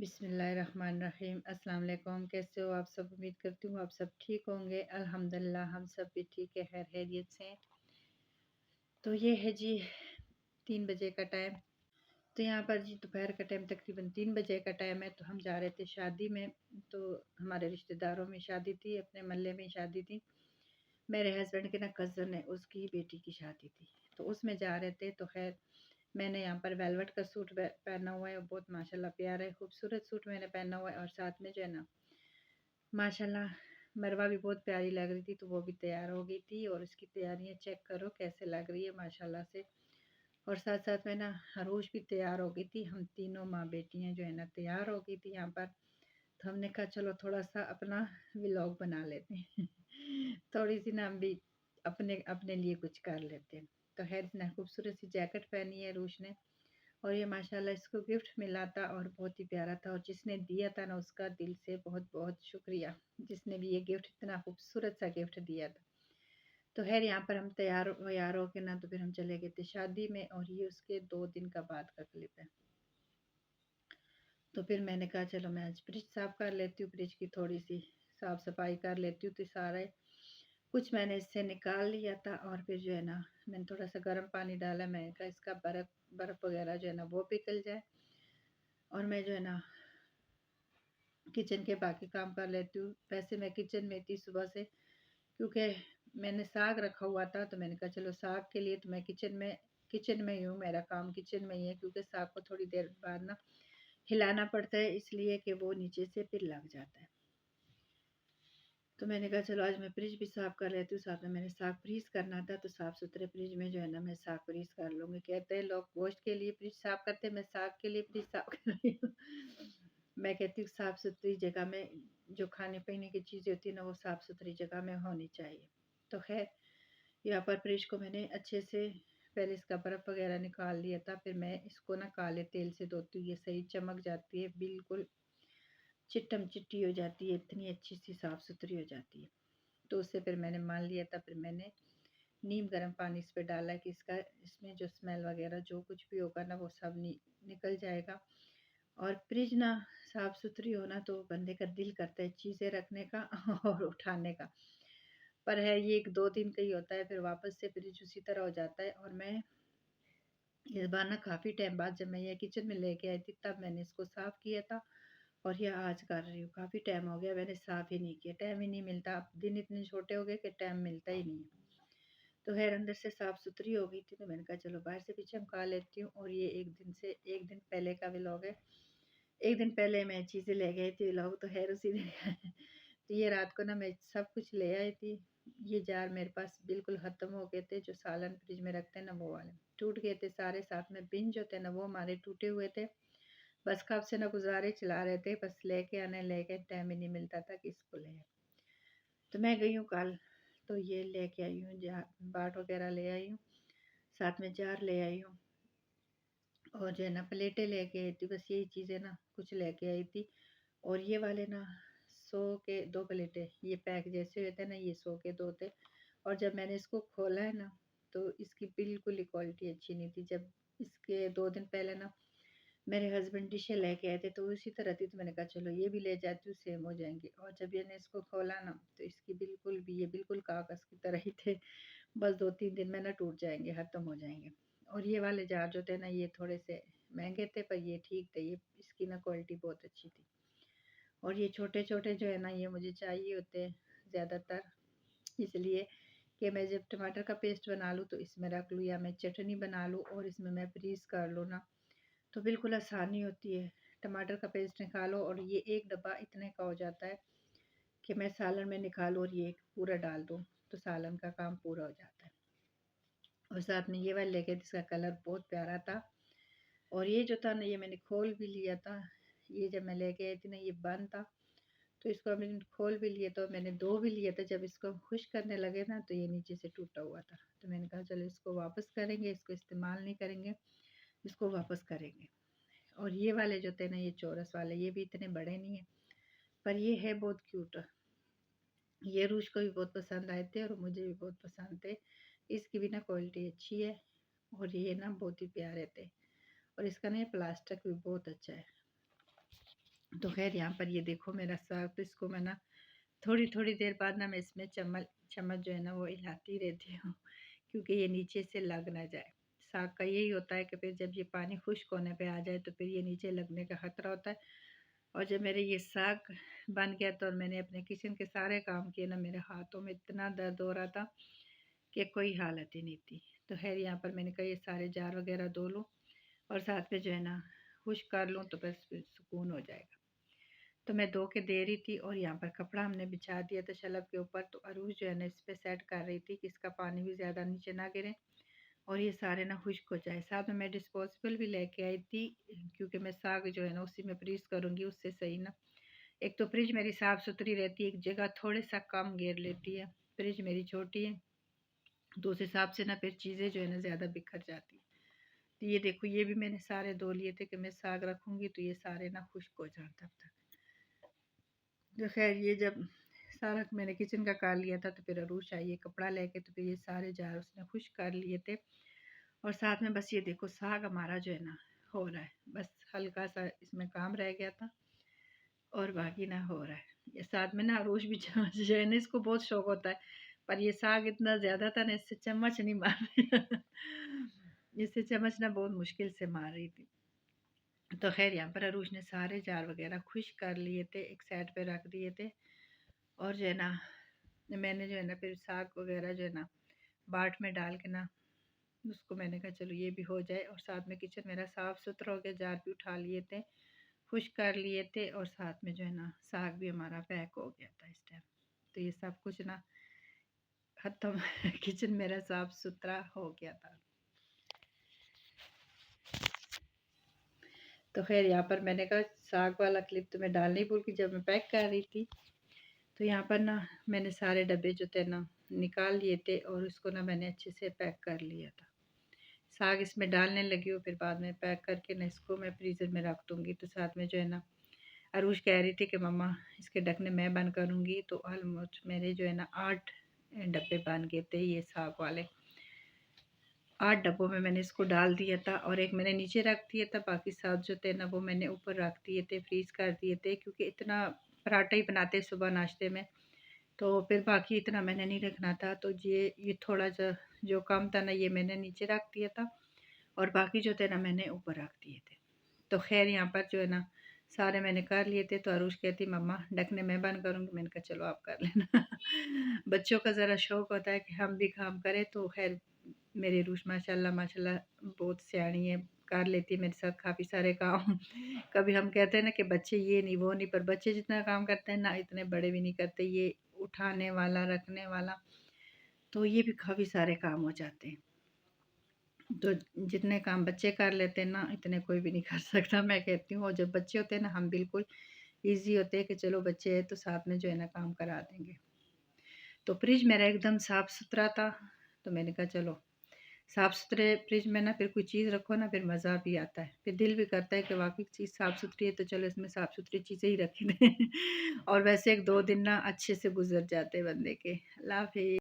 बिस्मिल्लाहिर्रहमानिर्रहीम। अस्सलाम वालेकुम। कैसे हो आप सब? उम्मीद करती हूँ आप सब ठीक होंगे। अल्हम्दुलिल्लाह हम सब भी ठीक है, खैर खैरियत से। तो ये है जी 3 बजे का टाइम। तो यहाँ पर जी दोपहर का टाइम तकरीबन 3 बजे का टाइम है। तो हम जा रहे थे शादी में। तो हमारे रिश्तेदारों में शादी थी, अपने मोहल्ले में शादी थी। मेरे हस्बैंड के ना कज़न है, उसकी बेटी की शादी थी, तो उसमें जा रहे थे। तो खैर मैंने यहाँ पर वेलवेट का सूट पहना हुआ है, बहुत माशाल्लाह प्यारा है, खूबसूरत सूट मैंने पहना हुआ है। और साथ में जो है ना माशाल्लाह मरवा भी बहुत प्यारी लग रही थी, तो वो भी तैयार हो गई थी। और उसकी तैयारियाँ चेक करो कैसे लग रही है माशाल्लाह से। और साथ साथ में ना हरूश भी तैयार हो गई थी। हम तीनों माँ बेटियाँ जो है ना तैयार हो गई थी यहाँ पर। तो हमने कहा चलो थोड़ा सा अपना व्लॉग बना लेते हैं थोड़ी सी ना हम भी अपने अपने लिए कुछ कर लेते हैं। तो खैर इसने खूबसूरत सी जैकेट पहनी है रूश ने। और ये माशाल्लाह इसको गिफ्ट मिला था और बहुत ही प्यारा था। और जिसने दिया था ना उसका दिल से बहुत बहुत शुक्रिया, जिसने भी ये गिफ्ट इतना खूबसूरत सा गिफ्ट दिया था। तो खैर यहाँ पर हम तैयार व्यार हो के ना तो फिर हम चले गए थे शादी में। और ये उसके 2 दिन का बाद का क्लिप है। तो फिर मैंने कहा चलो मैं आज फ्रिज साफ़ कर लेती हूँ, फ्रिज की थोड़ी सी साफ़ सफाई कर लेती हूँ। तो सारा कुछ मैंने इससे निकाल लिया था। और फिर जो है ना मैंने थोड़ा सा गर्म पानी डाला। मैंने कहा इसका बर्फ़ बर्फ़ वगैरह जो है ना वो पिघल जाए। और मैं जो है ना किचन के बाकी काम कर लेती हूँ। वैसे मैं किचन में थी सुबह से, क्योंकि मैंने साग रखा हुआ था। तो मैंने कहा चलो साग के लिए तो मैं किचन में ही हूँ, मेरा काम किचन में ही है। क्योंकि साग को थोड़ी देर बाद ना हिलाना पड़ता है, इसलिए कि वो नीचे से फिर लग जाता है। तो मैंने कहा चलो आज मैं फ्रिज भी साफ़ कर लेती हूँ। साथ में मैंने साग फ्रीज़ करना था, तो साफ़ सुथरे फ्रिज में जो है ना मैं साग फ्रीज़ कर लूँगी। कहते हैं लोग गोश्त के लिए फ्रिज साफ़ करते हैं, मैं साग के लिए फ्रिज साफ़ कर रही हूँ मैं कहती हूँ साफ़ सुथरी जगह में जो खाने पीने की चीज़ें होती है ना वो साफ़ सुथरी जगह में होनी चाहिए। तो खैर यहाँ पर फ्रिज को मैंने अच्छे से पहले इसका बर्फ़ वगैरह निकाल लिया था। फिर मैं इसको ना काले तेल से धोती हूँ, ये सही चमक जाती है, बिल्कुल चिट्टम चिट्टी हो जाती है, इतनी अच्छी सी साफ़ सुथरी हो जाती है। तो उससे फिर मैंने मान लिया था। फिर मैंने नीम गर्म पानी इस पे डाला कि इसमें जो स्मेल वगैरह जो कुछ भी होगा ना वो सब निकल जाएगा। और फ्रिज ना साफ़ सुथरी हो ना तो बंदे का दिल करता है चीज़ें रखने का और उठाने का। पर है ये 1-2 दिन का ही होता है, फिर वापस से फ्रिज उसी तरह हो जाता है। और मैं इस बार ना काफ़ी टाइम बाद जब मैं ये किचन में लेके आई थी तब मैंने इसको साफ़ किया था। और ये आज कर रही हूँ, काफ़ी टाइम हो गया मैंने साफ़ ही नहीं किया, टाइम ही नहीं मिलता। अब दिन इतने छोटे हो गए कि टाइम मिलता ही नहीं है। तो खैर अंदर से साफ़ सुथरी हो गई थी, तो मैंने कहा चलो बाहर से भी चमका लेती हूँ। और ये एक दिन पहले का व्लॉग है। एक दिन पहले मैं चीज़ें ले गई थी व्लॉग, तो खैर उसी दिन तो ये रात को ना मैं सब कुछ ले आई थी। ये जार मेरे पास बिल्कुल ख़त्म हो गए थे, जो सालन फ्रिज में रखते हैं ना वो वाले टूट गए थे सारे। साथ में बिन जो थे ना वो हमारे टूटे हुए थे। बस कब से ना गुजारे चला रहे थे, बस लेके आने लेके टाइम ही नहीं मिलता था कि इसको ले। तो मैं गई हूँ कल, तो ये लेके आई हूँ बाट वगैरह ले आई हूँ, साथ में जार ले आई हूँ। और जो है ना प्लेटें लेके आई थी, बस यही चीज़ें ना कुछ लेके आई थी। और ये वाले ना 100 के 2 प्लेटें, ये पैक जैसे होते हैं ना ये 100 के 2 थे। और जब मैंने इसको खोला है ना तो इसकी बिल्कुल ही क्वालिटी अच्छी नहीं थी। जब इसके 2 दिन पहले ना मेरे हस्बैंड डिशें लेके आए थे तो उसी तरह थी। तो मैंने कहा चलो ये भी ले जाती हूँ, सेम हो जाएंगी। और जब मैंने इसको खोला ना तो इसकी बिल्कुल भी ये बिल्कुल कागज़ की तरह ही थे। बस 2-3 दिन में ना टूट जाएंगे, ख़त्म हो जाएंगे। और ये वाले जार जो थे ना ये थोड़े से महंगे थे, पर ये ठीक थे, ये इसकी ना क्वालिटी बहुत अच्छी थी। और ये छोटे छोटे जो है ना ये मुझे चाहिए होते हैं ज़्यादातर, इसलिए कि मैं जब टमाटर का पेस्ट बना लूँ तो इसमें रख लूँ, या मैं चटनी बना लूँ और इसमें मैं फ्रीज़ कर लूँ ना तो बिल्कुल आसानी होती है। टमाटर का पेस्ट निकालो और ये एक डब्बा इतने का हो जाता है कि मैं सालन में निकालूँ और ये पूरा डाल दूँ तो सालन का काम पूरा हो जाता है। और साथ में ये वाला लेके जिसका कलर बहुत प्यारा था। और ये जो था ना ये मैंने खोल भी लिया था। ये जब मैं लेके आई थी ना ये बंद था, तो इसको मैंने खोल भी लिया था, मैंने धो भी लिया था। जब इसको खुश करने लगे ना तो ये नीचे से टूटा हुआ था। तो मैंने कहा चलो इसको वापस करेंगे, इसको इस्तेमाल नहीं करेंगे, इसको वापस करेंगे। और ये वाले जो थे ना ये चौरस वाले, ये भी इतने बड़े नहीं है पर ये है बहुत क्यूट। ये रूश को भी बहुत पसंद आए थे और मुझे भी बहुत पसंद थे। इसकी भी ना क्वालिटी अच्छी है और ये ना बहुत ही प्यारे थे। और इसका ना ये प्लास्टिक भी बहुत अच्छा है। तो खैर यहाँ पर ये देखो मेरा साग, तो इसको मैं ना थोड़ी थोड़ी देर बाद ना मैं इसमें चम्मच चम्मच जो है ना वो हिलाती रहती हूँ, क्योंकि ये नीचे से लग ना जाए। साग का यही होता है कि फिर जब ये पानी खुश्क होने पे आ जाए तो फिर ये नीचे लगने का खतरा होता है। और जब मेरे ये साग बन गया तो, और मैंने अपने किचन के सारे काम किए ना, मेरे हाथों में इतना दर्द हो रहा था कि कोई हालत ही नहीं थी। तो खैर यहाँ पर मैंने कहा ये सारे जार वगैरह धो लूँ और साथ में जो है ना खुश्क कर लूँ, तो बस फिर सुकून हो जाएगा। तो मैं धो के दे रही थी और यहाँ पर कपड़ा हमने बिछा दिया था शलभ के ऊपर। तो अरूज जो है ना इस पर सेट कर रही थी कि इसका पानी भी ज़्यादा नीचे ना गिरे और ये सारे ना खुश्क हो जाए। साथ में मैं डिस्पोजेबल भी लेके आई थी, क्योंकि मैं साग जो है ना उसी में फ्रीज करूँगी, उससे सही ना। एक तो फ्रिज मेरी साफ़ सुथरी रहती है, एक जगह थोड़े सा कम घेर लेती है। फ्रिज मेरी छोटी है, तो उस हिसाब से ना फिर चीज़ें जो है ना ज़्यादा बिखर जाती है। तो ये देखो ये भी मैंने सारे धो लिए थे कि मैं साग रखूँगी तो ये सारे ना खुश्क हो जाए तब तक। तो खैर ये जब सारा मैंने किचन का कर लिया था तो फिर अरूज आई कपड़ा लेके, तो फिर ये सारे जार उसने खुश्क कर लिए थे। और साथ में बस ये देखो साग हमारा जो है ना हो रहा है, बस हल्का सा इसमें काम रह गया था और बाकी ना हो रहा है। ये साथ में ना अरूज भी जो है ना इसको बहुत शौक होता है, पर ये साग इतना ज़्यादा था ना इससे चम्मच नहीं मार रही इससे चम्मच ना बहुत मुश्किल से मार रही थी। तो खैर यहाँ पर अरूज ने सारे जार वगैरह खुश कर लिए थे, एक साइड पे रख दिए थे। और जो है ना मैंने जो है ना फिर साग वगैरह जो है ना बाट में डाल के ना उसको मैंने कहा चलो ये भी हो जाए। और साथ में किचन मेरा साफ़ सुथरा हो गया, जार भी उठा लिए थे, खुश कर लिए थे, और साथ में जो है ना साग भी हमारा पैक हो गया था इस टाइम। तो ये सब कुछ ना ख़त्म किचन मेरा साफ़ सुथरा हो गया था। तो खैर यहाँ पर मैंने कहा साग वाला क्लिप तो मैं डालनी भूल गई जब मैं पैक कर रही थी। तो यहाँ पर ना मैंने सारे डब्बे जो थे ना निकाल लिए थे और उसको ना मैंने अच्छे से पैक कर लिया था। साग इसमें डालने लगी हूँ, फिर बाद में पैक करके ना इसको मैं फ्रीज़र में रख दूँगी। तो साथ में जो है ना अरूज कह रही थी कि मम्मा इसके ढकने मैं बंद करूँगी। तो ऑलमोस्ट मेरे जो है ना 8 डब्बे बन गए थे ये साग वाले। 8 डब्बों में मैंने इसको डाल दिया था और एक मैंने नीचे रख दिया था, बाकी 7 जो थे ना वो मैंने ऊपर रख दिए थे, फ्रीज़ कर दिए थे, क्योंकि इतना पराठा ही बनाते सुबह नाश्ते में, तो फिर बाकी इतना मैंने नहीं रखना था। तो ये थोड़ा जो कम था ना ये मैंने नीचे रख दिया था और बाकी जो थे ना मैंने ऊपर रख दिए थे। तो खैर यहाँ पर जो है ना सारे मैंने कर लिए थे। तो अरूज कहती मम्मा ढकने मैं बंद करूँगी, मैंने कहा चलो आप कर लेना बच्चों का ज़रा शौक़ होता है कि हम भी काम करें। तो खैर मेरी रूश माशाल्लाह माशाल्लाह बहुत सियानी है, कर लेती है मेरे साथ काफ़ी सारे काम कभी हम कहते हैं ना कि बच्चे ये नहीं वो नहीं, पर बच्चे जितना काम करते हैं ना इतने बड़े भी नहीं करते। ये उठाने वाला, रखने वाला, तो ये भी काफ़ी सारे काम हो जाते हैं। तो जितने काम बच्चे कर लेते हैं ना इतने कोई भी नहीं कर सकता मैं कहती हूँ। और जब बच्चे होते हैं ना हम बिल्कुल ईज़ी होते हैं कि चलो बच्चे हैं तो साथ में जो है ना काम करा देंगे। तो फ्रिज मेरा एकदम साफ़ सुथरा था, तो मैंने कहा चलो साफ़ सुथरे फ्रिज में ना फिर कोई चीज़ रखो ना फिर मज़ा भी आता है, फिर दिल भी करता है कि वाकई चीज़ साफ़ सुथरी है तो चलो इसमें साफ़ सुथरी चीज़ें ही रख दें और वैसे 1-2 दिन ना अच्छे से गुजर जाते हैं बंदे के। अल्लाह हाफ़िज़।